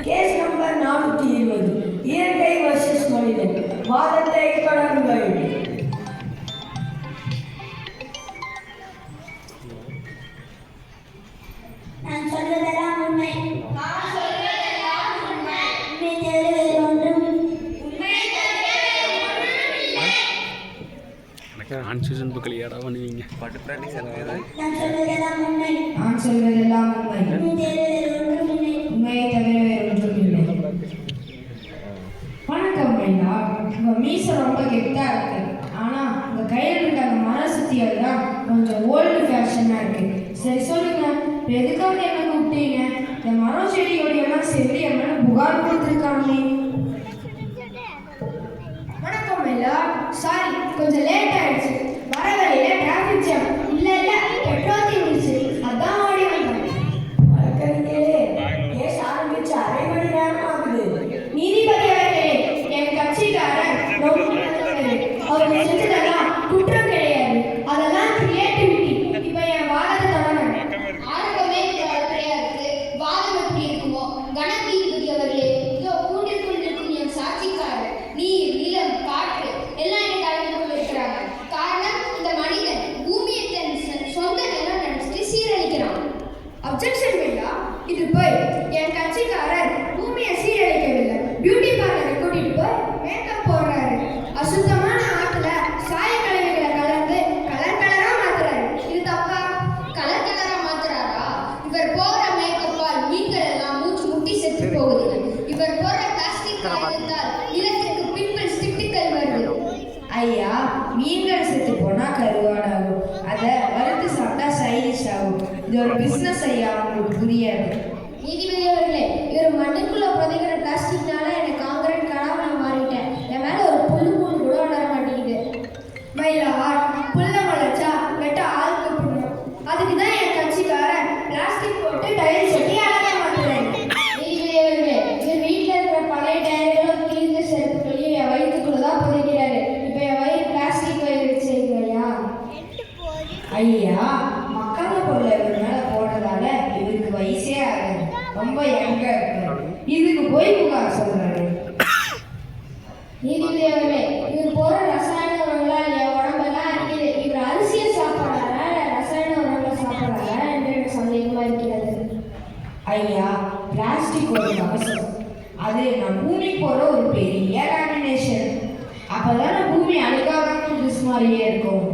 Case number 420 இயற்கை versus மனிதன். வாதத்தை தொடருங்கள். நான் சொல்வதெல்லாம் உண்மை. கான்ஸ்டியூஷன் புக்கில் ஏடா பண்ணுவீங்க நான் சொல்வதெல்லாம் உண்மை. நான் சொல்வதெல்லாம் உண்மை. உண்மையை தவிர வேறு ஒன்றும் இல்லை. வணக்கம் மைனா, உங்க மீசை ரொம்ப கெட்டா இருக்கு. ஆனா உங்க கையில் இருக்க அந்த மர சுத்தியல் தான் கொஞ்சம் ஓல்டு ஃபேஷனா இருக்கு. சரி சொல்லுங்க, எதுக்காக என்ன கூப்பிட்டீங்க? இந்த மரம் செடியோடையெல்லாம் செடி என்னன்னு புகார் கொடுத்துருக்காங்களே. வணக்கம் மைனா, சாரி கொஞ்சம் லேட் ஆயிடுச்சு. வர வழியில டிராஃபிக் ஜாம். இல்ல பெட்ரோல் தீர்ந்துச்சு, அதான் ஓடி வந்தேன். கேஸ் ஆரம்பிச்சு அரை மணி நேரம் ஆகுது. நீதிபதி அவர்களே, என் கட்சிக்காரன் அவர் செஞ்சதெல்லாம் குற்றம் கிடையாது, அதெல்லாம் கிரியேட்டிவிட்டி. இப்ப என் வாதத்தை தொடங்க. ஆரம்பமே கிடையாது, வாதம் எப்படி இருக்குமோ? கணநீதிபதி அவர்களே, இதோ கூண்டில் கொண்டிருக்கும் என் சாட்சிக்காரர் நீர், நிலம், காற்று எல்லாம் என் தலைமைக்குள் இருக்கிறாங்க. காரணம், இந்த மனிதன் பூமியை தன் சொந்த நிலம் நினைச்சிட்டு சீரழிக்கிறான். அப்ஜெக்ஷன் வேண்டா. இது போய் என் கட்சிக்காரர் பூமியை சீரழிக்கவில்லை, பியூட்டி பார்லரை கூட்டிட்டு போய் மேக்கப் போடுறாரு. அசுத்தமான ஆற்றுல சாய கலவைகளை கலந்து கலர் கலரா மாத்துறாரு. இது தப்பா? கலர் கலரா மாத்துறாரா? இவர் போற மேக்கப்பால் மீன்கள் எல்லாம் மூச்சு முட்டி செத்து போகுது. இவர் போற பிளாஸ்டிக் காகிதத்தால் நிலத்திற்கு பிம்பிள்ஸ் திட்டுக்கள் வருது. ஐயா, மீன்கள் செத்து போனா கருவாடாகும், அதை வறுத்து சாப்பிட்டா சைடிஷ் ஆகும். இது ஒரு பிசினஸ் ஐயா, உங்களுக்கு புரியாது. நீதிபதி அவர்களே, இவர் மண்ணுக்குள்ள புதைக்கிற பிளாஸ்டிக்னால எனக்கு காங்கிரீட் காணாம நான் மாறிட்டேன். என் மேல ஒரு புல்லு பூண்டு கூட வளர மாட்டேங்குது. மயிலாவாட் புல்ல முளைச்சா வெட்ட ஆள் கூப்பிடணும். அதுக்கு தான் என் கட்சிக்காரன் பிளாஸ்டிக் போட்டு டைல்ஸ் ஒட்டி அழகா மாட்டுறேன். நீதிபதி அவர்களே, இவர் வீட்டில் இருக்கிற பழைய டயர்களும் கிழிந்த செருப்புகளையும் என் வயிற்றுக்குள்ளதான் புதைக்கிறாரு. இப்போ என் வயிறு பிளாஸ்டிக் வயிறு வச்சிருக்கையா? ஐயா, மக்காத பொருளை இவர் மேல போடுறதால இவருக்கு வயசே ஆகுது, ரொம்ப யங்கா இருக்காரு. இதுக்கு போய் புகார் சொல்றாரு. நீதிபதி அவர்களே, இவர் போற ரசாயன உரங்களால் என் உடம்பெல்லாம் இருக்குது. இவர் அரிசியை சாப்பிட்றாரா ரசாயன உரங்களை சாப்பிட்றாரா என்று எனக்கு சந்தேகமா இருக்கிறது. ஐயா, பிளாஸ்டிக் ஒரு அவசரம். அது நம்ம பூமி போற ஒரு பெரிய காம்பினேஷன். அப்பதான் பூமி அழுகாம புதுசு மாதிரியே இருக்கும்.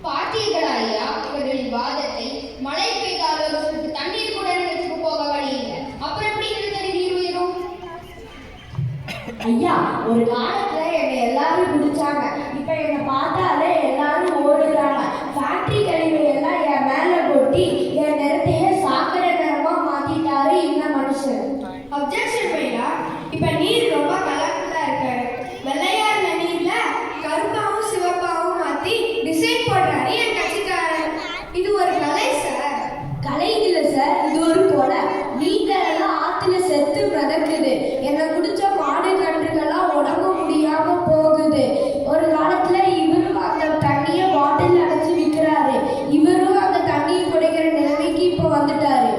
பார்த்தீர்களா ஐயா இவர்களின் வாதத்தை? மழை பெய்தால் ஒரு சொட்டு தண்ணீர் கூட நிலத்துக்கு போக வழி இல்லை. அப்புறம் எப்படி நிலத்தடி நீர் உயரும்? ஐயா, ஒரு காலத்துல என்னை எல்லாரும் குடிச்சாங்க, இப்ப என்னை பார்த்தாலே எல்லாரும் ஓடுறாங்க. ஃபேக்டரி கழிவு எல்லாம் என் மேல கொட்டி என் நிறத்தையே சாக்கடை நிறமா மாத்திட்டாரு இந்த மனுஷன். அப்ஜெக்ஷன் வேண்டா. இப்ப நீர் ரொம்ப கலர்ஃபுல்லா இருக்காரு. வெள்ளையா இருந்த நீர்ல கருப்பாவும் சிவப்பாவும் மாத்தி டிசைன் போடுறாரு என் கட்சிக்காரன். இது ஒரு கலை சார். கலை இல்லை சார், இது ஒரு கொலை. மீன்கள் எல்லாம் ஆத்துல செத்து மிதக்குது. என்னை குடிச்ச மாடு கன்றுகள்லாம் உடம்பு முடியாம போகுது. ஒரு காலத்துல இவரும் அந்த தண்ணியை பாட்டில் அடைச்சி விற்கிறாரு. இவரும் அந்த தண்ணியை குடிக்கிற நிலைமைக்கு இப்ப வந்துட்டாரு.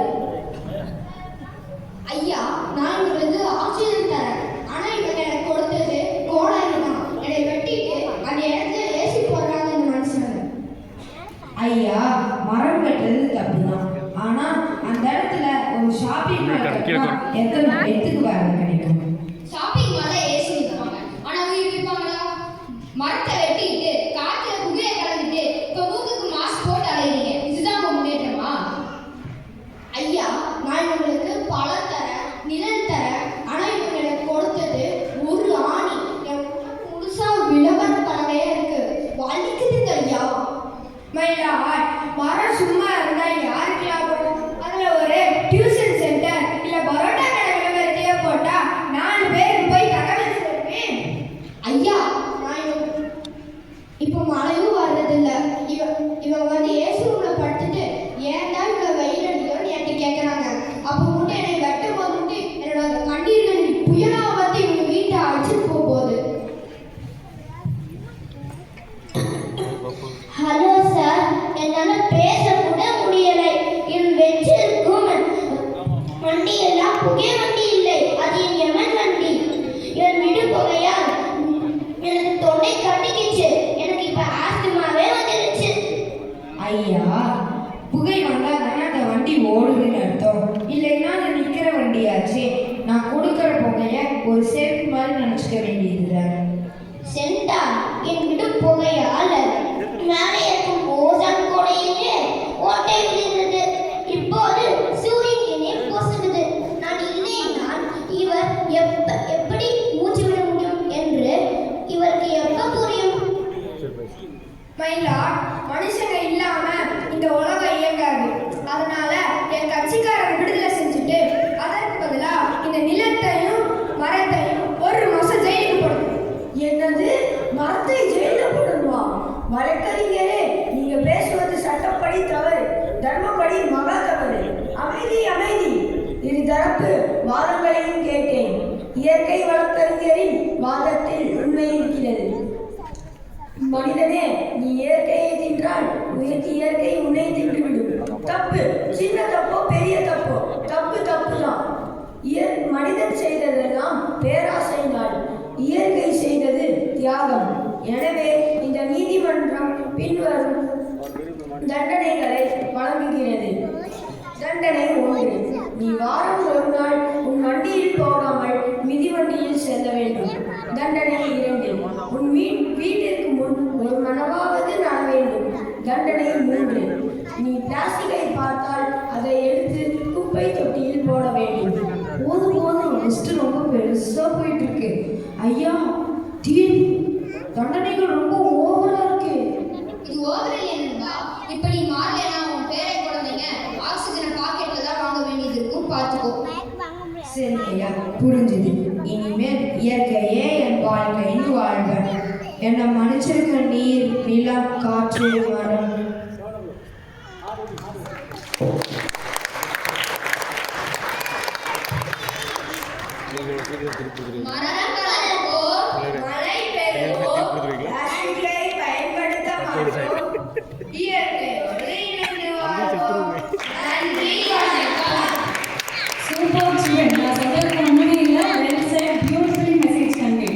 ஐயா, நான் உங்களுக்கு ஆச்சரியம் தரேன். ஆனா இவங்க எனக்கு கொடுத்தது கோடாரி தான். என்னை வெட்டிட்டு அந்த இடத்துல ஏசி போடுறாங்க இந்த மனுஷங்க. ஐயா, மரம் வெட்டுறது தப்புதான். ஆனா அந்த இடத்துல ஒரு ஷாப்பிங் மால் கட்டினா எத்தனை பேத்துக்கு வேலை கிடைக்கும்? ஷாப்பிங் மால்ல ஏசி விற்பாங்க, ஆனா உயிர் விற்பாங்களா? மரத்தை வெட்டிட்டு காத்துல புகையை கலந்துட்டு இப்ப மூக்குக்கு மாஸ்க் போட்டு அலைறீங்க. இதுதான் உங்க முன்னேற்றமா? ஐயா, நான் உங்களுக்கு பழம் தரேன், நிழல் தரேன். ஆனா இவங்க எனக்கு கொடுத்தது ஒரு ஆணி. என் முழுசா விளம்பர பலகையா இருக்கு. வலிக்குதுங்க ஐயா. மயிலாவாட், மரம் சும்மா இருந்தா யாருக்கு லாபம்? அதுல ஒரு டியூஷன் சென்டர் இல்ல பரோட்டா கடை விளம்பரத்தையே போட்டா 4 பேர் போய் தகவல் சொல்லுவேன். ஐயா, நான் இப்போ மழையும் வர்றதில்ல. இவங்க வந்து ஏசி ரூம்ல படுத்துட்டு ஏன்டா இவ்வளவு வெயில் அடிக்கிறோன்னு என்கிட்ட கேட்கறாங்க. அப்போ மட்டும் என்னை வெட்டும் போது மட்டும் என்னோட கண்ணீர்கள் புயலா வந்து இவங்க வீட்டை அடிச்சுட்டு போகுது. ஹலோ சார், என்னால ஐயா, புகை வந்தால் தானே அந்த வண்டி ஓடுதுன்னு அர்த்தம். இல்லைன்னா அது நிற்கிற வண்டியாச்சு. நான் கொடுக்குற புகையை ஒரு சேஃப் மாதிரி நினச்சிக்க வேண்டியதுதான். சென்டா என்கிட்ட புகையால் மேலே இருக்கும் ஓசான் கோடையிலே ஓட்டை விழுந்தது. இப்போது சூரியன் என்னை பொசுகுது. நான் இல்லைனால் இவர் எப்படி மூச்சு விட முடியும் என்று இவருக்கு எப்ப புரியும்? மயிலா, மனுஷங்க இல்லாம இந்த உலகம் இயங்காது. அதனால என் கட்சிக்காரன் விடுதலை செஞ்சுட்டு அதற்கு பதிலா இந்த நிலத்தையும் மரத்தையும் 1 மாசம் ஜெயிலுக்கு போடணும். என்னது, மரத்தை ஜெயிலில் போடணுமா? வழக்கறிஞரே, நீங்க பேசுவது சட்டப்படி தவறு, தர்மப்படி மகா தவறு. அமைதி அமைதி. இரு தரப்பு வாதங்களையும் கேட்டேன். இயற்கை வழக்கறிஞரின் வாதத்தில் உண்மை இருக்கிறது. மனிதனே, நீ இயற்கையை தின்றால் இயற்கை உன்னை தின்றுவிடும். தப்பு, சின்ன தப்போ பெரிய தப்போ, தப்பு தப்பு தான். மனிதன் செய்ததெல்லாம் பேராசையினால், இயற்கை செய்தது தியாகம். எனவே இந்த நீதிமன்றம் பின்வரும் தண்டனைகளை வழங்குகிறது. தண்டனை 1, நீ வாரம் 1 நாள் உன் வண்டியில் போகாமல் மிதிவண்டியில் செல்ல வேண்டும். தண்டனை 2, உன் வீட்டிற்கு முன் 1 மணவாவது நட வேண்டும். தண்டனை 3, நீ பிளாஸ்டிக்கை பார்த்தால் அதை எடுத்து குப்பை தொட்டியில் போட வேண்டும். போதும் போதும், லிஸ்ட் ரொம்ப பெருசா போயிட்டு இருக்கு. ஐயா, தீர்ப்பு தண்டனைகள் ரொம்ப ஓவரா இருக்கு. இது ஓவர் இல்லையா? இப்படி மாறலைன்னா உன் பேரை குழந்தைங்க ஆக்சிஜனை பாக்கெட்ல தான் வாங்க வேண்டியது இருக்கும், பார்த்துக்கோ. சரி ஐயா, புரிஞ்சுது. இனிமேல் இயற்கையே என் வாழ்க்கைன்னு வாழ்வேன். என்னை மன்னிச்சிருக்க நீர், நிலம், காற்று, மரம். மழை பெறுவோம், பிளாஸ்டிக்கை பயன்படுத்த மாட்டோம், இயற்கையோடு இணைந்து வாழ்வோம். நன்றி, வணக்கம். சூப்பர்.